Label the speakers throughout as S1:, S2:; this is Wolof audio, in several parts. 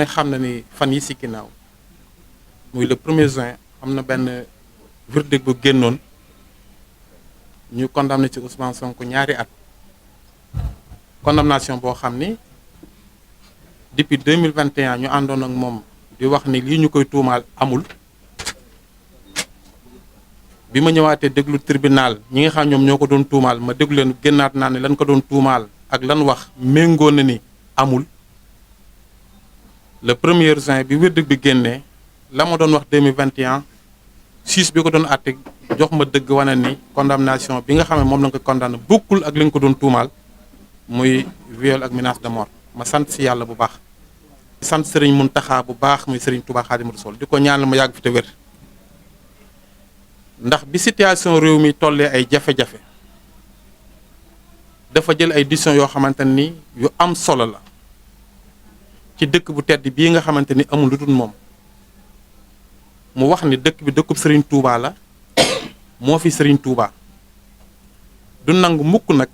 S1: ne xam na ni fan yi si ginnaaw muy le 1er juin am na benn verdict bu génnoon ñu condamné ci Ousmane Sonko ñaari at condamnation boo xam ni depuis 2021 ñu àndoon ak moom di wax ni lii ñu koy tuumaal amul bi ma ñëwaatee déglu tribunal ñi nga xam ñoom ñoo ko doon tuumaal ma déglu leen génnaat naa ne lan ko doon tuumaal ak lan wax méngoo na ni amul le 1er juin bi verdict bi génnee la ma doon wax 2021 juge bi ko doon àtte jox ma dëgg wane ni condamnation bi nga xam ne moom la nga ko condamné bokkul ak li nga ko doon tuumaal muy viol ak menace de mort ma sant si yàlla bu baax di sant Serigne Mountakha bu baax muy Serigne Touba Xaadimu Rasuul di ko ñaanal ma yàgg fi te wér ndax bi situation réew mi tollee ay jafe-jafe dafa jël ay décisions yoo xamante ni yu am solo la ci dëkk bu tedd bii nga xamante ni amul lu dul moom mu wax ni dëkk bi dëkkub Serigne Touba la moo fi Serigne Touba du nangu mukk nag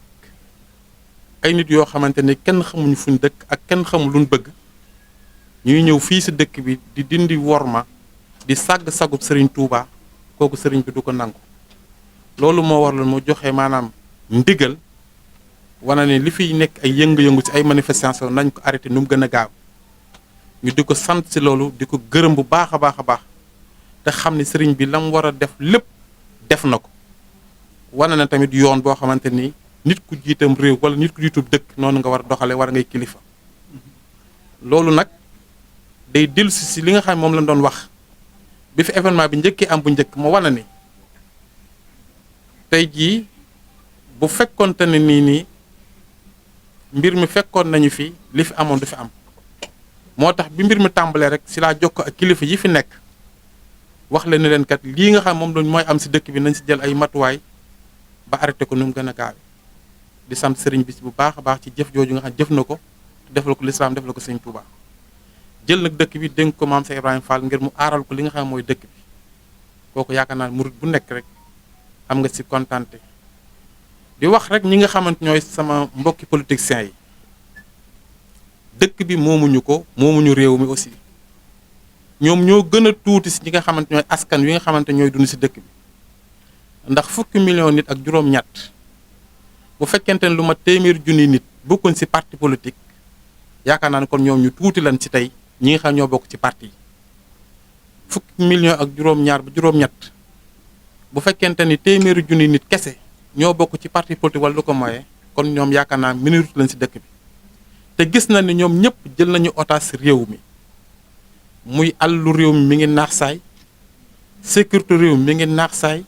S1: ay nit yoo xamante ni kenn xamuñu fuñ dëkk ak kenn xamul luñ bëgg ñuy ñëw fii si dëkk bi di dindi worma di sàgg sagub Serigne Touba kooku Serigne bi du ko nangu loolu moo waraloon mu joxe maanaam ndigal wana ne li fiy nekk ay yëngu-yëngu ci ay manifestation nañ ko arrêté nu mu gën a gaaw ñu di ko sant si loolu di ko gërëm bu baax a baax a baax te xam ne Serigne bi la mu war a def lépp def na ko wana na tamit yoon boo xamante ni nit ku jiitam réew wala nit ku jiitu dëkk noonu nga war a doxale war ngay kilifa loolu nag day dellusi si li nga xam ne moom lañ doon wax bi fi événement bi njëkkee am bu njëkk ma wane ni tey jii bu fekkoonte ne nii mbir mi fekkoon nañu fi li fi amoon du fi am moo tax bi mbir mi tàmbalee rek si laa jokko ak kilifa yi fi nekk wax leen ne leen kat lii nga xam moom lañ mooy am si dëkk bi nañ si jël ay matuwaay ba arrêté ko nu mu gën a gaawe di sant sëriñ bi bu baax a baax ci jëf jooju nga xam jëf na ko defal ko lislaam defal ko sëriñ Touba jël nag dëkk bi dénk ko maam Cheikh Ibrahima Fall ngir mu aaral ko li nga xam mooy dëkk bi kooku yaakaar naa murid bu nekk rek am nga si kontante di wax rek ñi nga xamante ñooy sama mbokki politiciens yi dëkk bi moomuñu ko moomuñu réew mi aussi ñoom ñoo gën a tuuti si ñi nga xamante ñooy askan wi nga xamante ñooy dund si dëkk bi ndax fukki million nit ak juróom-ñett bu fekkente ne lu ma téeméer junni nit bokkuñ si parti politique yaakaar naa ne kon ñoom ñu tuuti lan si tey ñi nga xam ñoo bokk ci parti yi fukki million ak juróom-ñaar ba juróom-ñett bu fekkente ni téeméeri junni nit kese ñoo bokk ci parti politique wala lu ko moye kon ñoom yaakaar naa minute lañ si dëkk bi te gis na ni ñoom ñëpp jël nañu otage réew mi muy àllu réew mi mi ngi naax saay sécurité réew mi mi ngi naax saay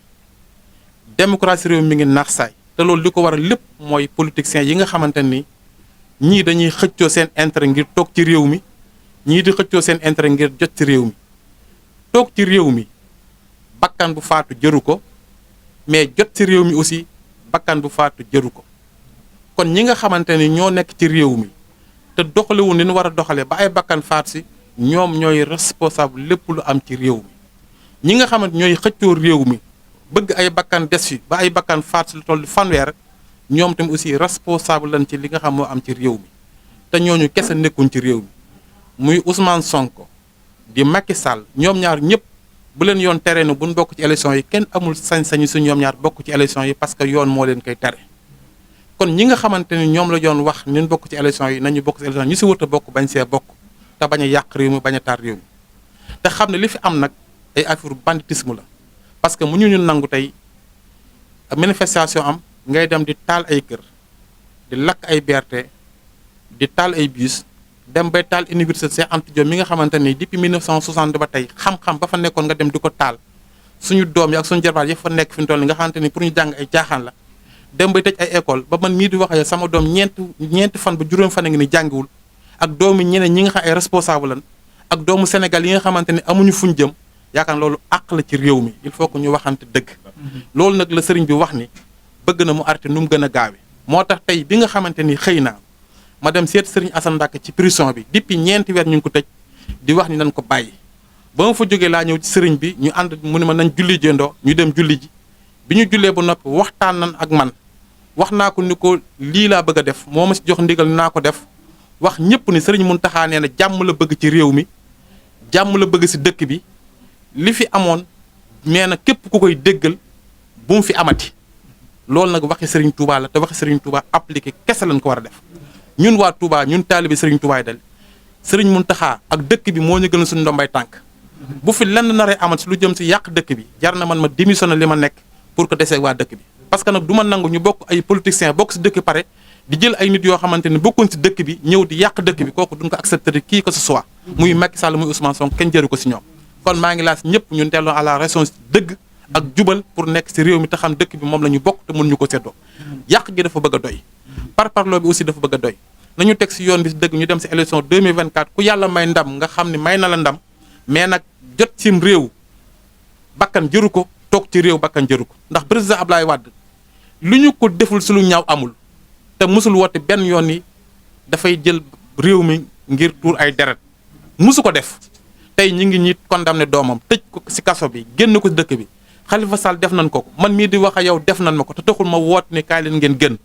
S1: démocratie réew mi mi ngi naax saay te loolu li ko waral lépp mooy politiciens yi nga xamante ni ñii dañuy xëccoo seen intérêt ngir toog ci réew mi ñii di xëccoo seen intérêt ngir jot ci réew mi toog ci réew mi bakkan bu faatu jëru ko mais jot ci réew mi aussi bakkan bu faatu jëru ko kon ñi nga xamante ni ñoo nekk ci réew mi te doxalewul ni ñu war a doxalee ba ay bakkan faatu si ñoom ñooy responsable lépp lu am ci réew mi ñi nga xamante ñooy xëccoo réew mi bëgg ay bakkan des fi ba ay bakkan faatu si lu toll fanweer ñoom tamit aussi responsable lañ ci li nga xam moo am ci réew mi te ñooñu kese nekkuñ ci réew mi muy Ousmane Sonko di Macky Sall ñoom ñaar ñëpp bu leen yoon tere na buñ bokk ci élection yi kenn amul sañ-sañu su ñoom ñaar bokk ci élection yi parce que yoon moo leen koy tere kon ñi nga xamante ni ñoom la yoon wax ñun bokk ci élection yi nañu bokk ci élection yi ñu si wër a bokk bañ see bokk te bañ a yàq réew mi bañ a taar réew mi te xam ne li fi am nag ay affaire banditisme la parce que mu ñu nangu tey manifestation am ngay dem di taal ay kër di lakk ay BRT di taal ay bus dem bay taal université Cheikh Anta Diop mi nga xamante ni depuis 1960 ba tey xam-xam ba fa nekkoon nga dem di ko taal suñu doom yi ak suñu jarbaat yi fa nekk fi mu toll ni nga xamante ni pour ñu jàng ay caaxaan la dem bay tëj ay école ba man mii di wax sama doom ñeenti fan ba juróom fan a ngi ni jàngiwul ak doomu ñeneen ñi nga xam ay responsable lan ak doomu Sénégal yi nga xamante ni amuñu fuñ jëm yaakaar loolu àq la ci réew mi il faut que ñu waxante dëgg loolu nag la sëriñ bi wax ni bëgg na mu arrêté nu mu gën a gaawe moo tax tey bi nga xamante ni xëy naa ma dem seet sëriñ Assane Mbacke ci prison bi depuis ñeenti weer ñu ngi ko tëj di wax ni nañ ko bàyyi ba ma fa jógee laa ñëw ci sëriñ bi ñu ànd mu ne ma nañ julli jëndoo ñu dem julli ji bi ñu jullee ba noppi waxtaan nan ak man wax naa ko ni ko lii laa bëgg a def moo ma si jox ndigal naa ko def wax ñëpp ni Serigne Mountakha nee na jàmm la bëgg ci réew mi jàmm la bëgg si dëkk bi li fi amoon nee na képp ku koy déggal bu mu fi amati loolu nag waxi Serigne Touba la te waxi Serigne Touba appliqué kese lañ ko war a def ñun waa Touba ñun taalibe Serigne Touba yi dal Serigne Mountakha ak dëkk bi moo ñu gën a suñu ndombay tànk bu fi lenn naree amat si lu jëm si yàq dëkk bi jar na man ma démissionné li ma nekk pour que desee waa dëkk bi parce que nag du ma nangu ñu bokk ay politiciens bokk si dëkk pare di jël ay nit yoo xamante ne bokkoon si dëkk bi ñëw di yàq dëkk bi kooku duñ ko accepté kii que ce soit muy Macky Sall muy Ousmane Sonko kenn jëru ko si ñoom kon maa ngi laas ñëpp ñun delloo à la raison dëgg ak jubal pour nekk si réew mi te xam dëkk bi moom la ñu bokk te mënuñu ko seddoo yàq gi dafa bëgg a doy parparloo bi aussi dafa bëgg a doy nañu teg si yoon bi si dëgg ñu dem si élection 2024 ku yàlla may ndam nga xam ne may na la ndam mais nag jot sim réew bakkan jëru ko toog ci réew bakkan jëru ko ndax président Ablaye Wade lu ñu ko deful si lu ñaaw amul te musul woote benn yoon ni dafay jël réew mi ngir tuur ay deret musu ko def tey ñi ngi ñi condamné doomam tëj ko si kaso bi génn ko si dëkk bi Khalifa Sall def nañ ko man mii di wax a yow def nañ ma ko te taxul ma woote ni kaay leen ngeen génn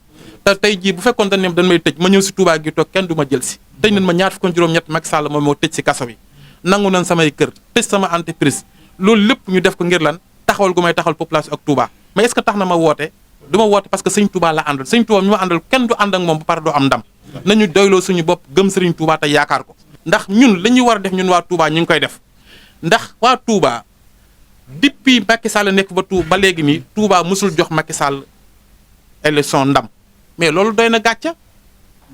S1: te tey jii bu fekkoon dañ may tëj ma ñëw si Touba gi toog kenn du ma jël si tëj nañ ma ñaar fukk ak juróom-ñett Macky Sall moom moo tëj si kaso bi nangu nañ samay kër tëj sama entreprise loolu lépp ñu def ko ngir lan taxawal gu may taxawal population ak Touba mais est-ce que tax na ma woote du ma woote parce que sëñ Touba la àndal sëñ Touba mi ma àndal kenn du ànd ak moom ba pare doo am ndam nañu doyloo suñu bopp gëm sëriñ Touba te yaakaar ko ndax ñun la ñuy war a def ñun waa Touba ñu ngi koy def ndax waa Touba depuis Macky Sall nekk ba ba léegi nii Touba musul jox Macky Sall élection ndam mais loolu doy na gàcca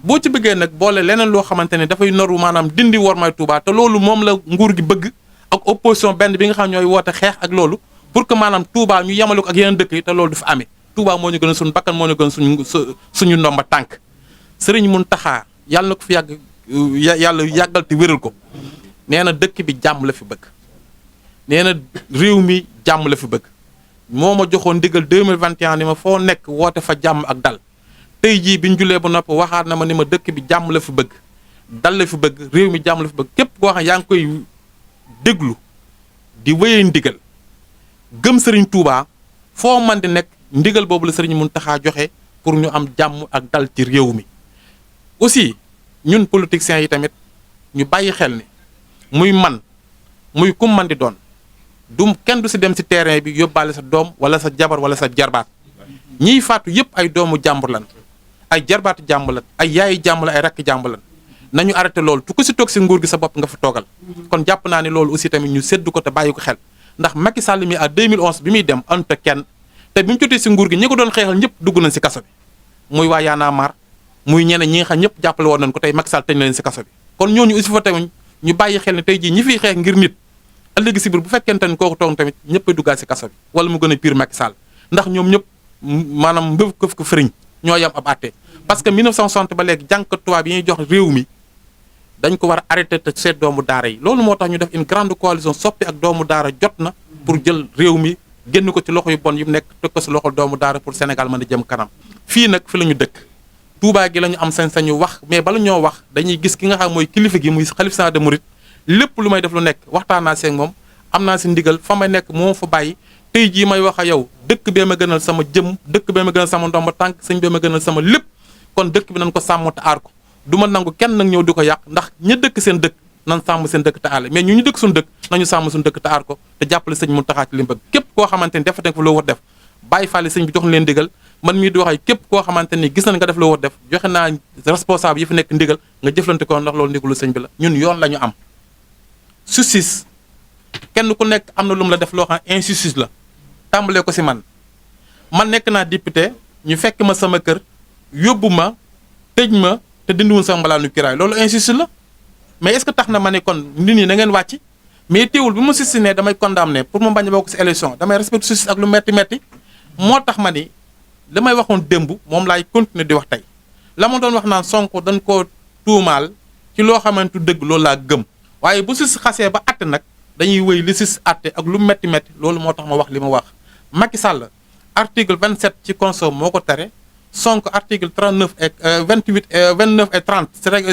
S1: boo ci bëggee nag boole leneen loo xamante ne dafay noru maanaam dindi war may Touba te loolu moom la nguur gi bëgg ak opposition benn bi nga xam ñooy woote xeex ak loolu pour que maanaam Touba ñu yemale ko ak yeneen dëkk yi te loolu du fi amee Touba moo ñu gën a suñu bakkan moo ñu gën a suñu ndomba tànk Serigne Mountakha yàlla na ko fi yàlla yàggal te wéral ko nee na dëkk bi jàmm la fi bëgg nee na réew mi jàmm la fi bëgg moo ma joxoon ndigal 2021 ni ma foo nekk woote fa jàmm ak dal tey jii bi ñu julee ba noppi waxaat na ma ni ma dëkk bi jàmm la fi bëgg dal la fi bëgg réew mi jàmm la fi bëgg képp koo xam yaa ngi koy déglu di wéyee ndigal gëm Serigne Touba foo man di nekk ndigal boobu la Serigne Mountakha joxe pour ñu am jàmm ak dal ci réew mi aussi ñun politiciens yi tamit ñu bàyyi xel ni muy man muy kum man di doon du kenn du si dem si terrain bi yóbbaale sa doom wala sa jabar wala sa jarbaat ñiy faatu yëpp ay doomu jàmbur lan ay jarbaatu jàmbur lan ay yaayi jàmbur lan ay rakki jàmbur lan nañu arrêté loolu tu ko si toog si nguur gi sa bopp nga fa toogal kon jàpp naa ni loolu aussi tamit ñu séddu ko te bàyyi ko xel ndax Macky Sall mi à 2011 bi muy dem ante kenn te bi mu jotee si nguur gi ñi ko doon xeexal ñëpp dugg nañ si kaso bi muy waa Y'en a marre muy ñeneen ñi nga xam ñëpp jàppale woon nañ ko tey Macky Sall tëj na leen si kaso bi kon ñooñu aussi fa tamit ñu bàyyi xel ne tey jii ñi fiy xeex ngir nit ëllëg si biir bu fekkente ni kooku toog tamit ñëpp a duggaat si kaso bi wala mu gën a pire Macky Sall ndax ñoom ñëpp maanaam mbëf këf ko fëriñ ñoo yam ab àtte parce que 1960 ba léegi jànkat tubaab yi ñuy jox réew mi dañ ko war a arrêté te seet doomu daara yi loolu moo tax ñu def une grande coalition soppi ak doomu daara jot na pour jël réew mi génn ko ci loxo yu bon yu nekk teg ko si loxo doomu daara pour Sénégal mën a jëm kanam fii nag fi la ñu dëkk Touba gi la ñu am sañ-sañu wax mais bala ñoo wax dañuy gis ki nga xam mooy kilifa gi muy xalif général des mourides lépp lu may def lu nekk waxtaan naa seeg moom am naa si ndigal fa may nekk moo fa bàyyi tey jii may wax a yow dëkk bee ma gënal sama jëm dëkk bee ma gënal sama ndomba tànk sëñ bee ma gënal sama lépp kon dëkk bi nañ ko sàmm te aar ko du ma nangu kenn nag ñëw di ko yàq ndax ña dëkk seen dëkk nan sàmm seen dëkk te aar mais ñu dëkk suñu dëkk nañu sàmm suñu dëkk te aar ko te jàppale sëñ Mountakha ci li mu bëgg képp koo xamante ni defate nga fa loo war def bàyyi fàlle sëñ bi jox leen ndigal man mii di wax ay képp koo xamante ni gis nañ nga def loo war def joxe naa responsable yi fi nekk ndigal nga jëflante ko ndax loolu ndigalu sëñ bi la ñun yoon la ñu am justice kenn ku nekk am na lu mu la def loo xam injustice la tàmbalee ko si man nekk naa député ñu fekk ma sama kër yóbbu ma tëj ma te dindiwul sama mbalaanu kiraay loolu injustice la mais est-ce que tax na ma ne kon nit ñi na ngeen wàcc mais teewul bi ma justice ne damay condamné pour ma bañ a bokk si élection damay respecté justice ak lu metti metti moo tax ma ni li may waxoon démb moom laay continuer di wax tey la ma doon wax naan Sonko dañ koo tuumaal ci loo xamante dëgg loolu laa gëm waaye bu justice xasee ba àtte nag dañuy wéy li justice àtte ak lu metti metti loolu moo tax ma wax li ma wax Macky Sall article 27 ci conso moo ko tere Sonko article 39 et 28 29 et 30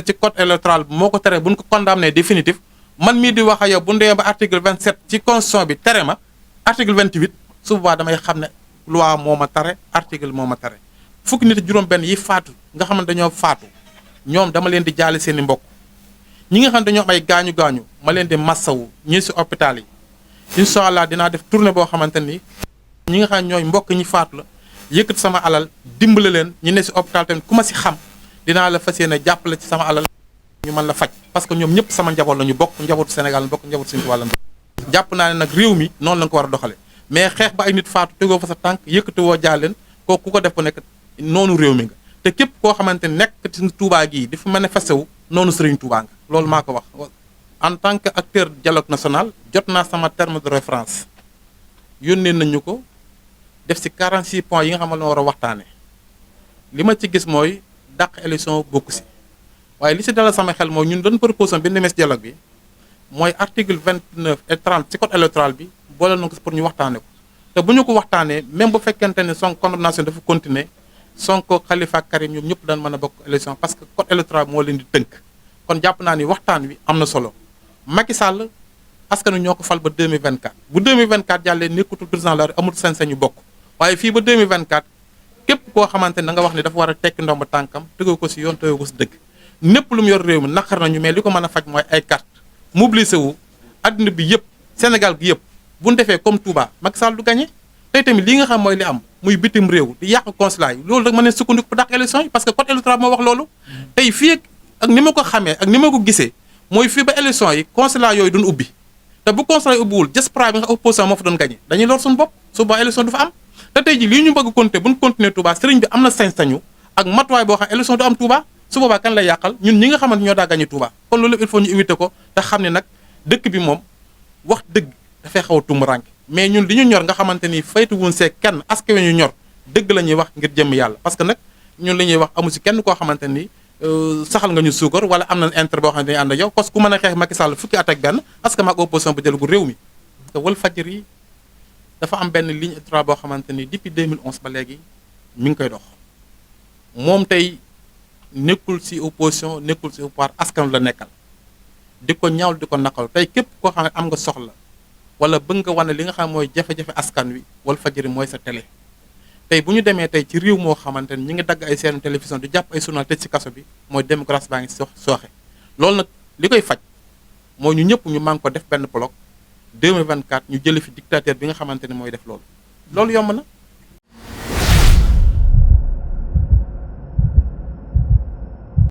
S1: ci code électoral bi moo ko tere bu ñu ko condamné définitif man mii di wax ak yow bu ndee ba article 27 ci constitution bi tere ma article 28 su boobaa damay xam ne loi moo ma tere article moo ma tere fukki nit juróom benn yi faatu nga xam ne dañoo faatu ñoom dama leen di jaale seen i mbokk ñi nga xam dañoo am ay gaañu ma leen di massawu ñii si hôpital yi incha allah dinaa def tournée boo xamante ni ñi nga xam ñooy mbokk ñi faatu la yëkkati sama alal dimbale leen ñi ne si hôpital tamit ku ma si xam dinaa la fas yéene jàppale ci sama alal ñu mën la faj parce que ñoom ñëpp sama njaboot la ñu bokk njabootu Sénégal la bokk njabootu Sëñ Tuubaa la jàpp naa ne nag réew mi noonu la nga ko war a doxale mais xeex ba ay nit faatu tegoo fa sa tànk yëkkati woo jaal leen kooku ku ko def ko nekk noonu réew mi nga te képp koo xamante ne nekk ci Touba gii di fa manifesté wu noonu Sëriñ Touba nga loolu maa ko wax en tant que acteur dialogue national jot naa sama terme de référence yónnee nañu ko def si 46 points yi nga xam ne war a waxtaane li ma ci gis mooy dàq élection bokku si waaye li si dalal sama xel mooy ñun doon proposé bi demee si dialogue bi mooy article 29 et 30 ci code électoral bi boole na ko pour ñu waxtaane ko te bu ñu ko waxtaanee même bu fekkente ne Sonko condamnation dafa continuer Sonko Khalifa Karim ñoom ñëpp daan mën a bokk élection parce que code électoral moo leen di tënk kon jàpp naa ni waxtaan wi am na solo Macky Sall askanu ñoo ko fal ba 2024 bu 2024 jàllee nekkutul président la amul sañ-sañu bokk waaye fii ba 2024 képp koo xamante ne da nga wax ne dafa war a tekki ndomba tànkam tëgoo ko si yoon tëgoo ko si dëgg népp lu mu yor réew mi naqar nañu mais li ko mën a faj mooy ay carte mobilisé wu adduna bi yëpp Sénégal gi yëpp bu ñu defee comme Touba Macky Sall du gagné tey tamit li nga xam mooy li am muy bitim réew di yàq consulat yi loolu rek mën ne sukkandiku pour dàq élection yi parce que code électoral moo wax loolu tey fii ak ni ma ko xamee ak ni ma ko gisee mooy fii ba élection yi consulat yooyu duñ ubbi te bu consulat yi ubbiwul diaspora bi nga opposition moo fa doon gagné dañuy lor suñu bopp suba élection du fa am te tey ji lii ñu bëgg continuer bu ñu continuer Touba sëriñ bi am na sañ-sañu ak matuwaay boo xam élection du am Touba su boobaa kan lay yàqal ñun ñi nga xamante ñoo daa gagné Touba kon loolu il faut ñu éviter ko te xam ne nag dëkk bi moom wax dëgg dafay xaw a tumuranke mais ñun li ñu ñor nga xamante ni faytu wuñ see kenn askan ñu ñor dëgg la ñuy wax ngir jëm yàlla parce que nag ñun li ñuy wax amu si kenn koo xamante ni saxal nga ñu suukar wala am na intérêt boo xam ne dañuy ànd ak yow parce que ku mën a xeex Macky Sall fukki at ak benn askan maag opposition bu jël gu réew mi parce que Walfadjri yi dafa am benn ligne éditoriale boo xamante ni depuis 2011 ba léegi mi ngi koy dox moom tey nekkul si opposition nekkul si pouvoir askan la nekkal di ko ñaawlu di ko naqal tey képp koo xam ne am nga soxla wala bëgg nga wane li nga xam mooy jafe-jafe askan wi Walfadjri mooy sa télé tey bu ñu demee tey ci réew moo xamante ni ñi ngi dagg ay seenu télévision di jàpp ay journal tëj si kaso bi mooy démocratie baa ngi sooxe loolu nag li koy faj mooy ñu ñëpp ñu mang ko def benn bloc 2024 ñu jële fi dictateur bi nga xamante ni mooy def loolu yomb na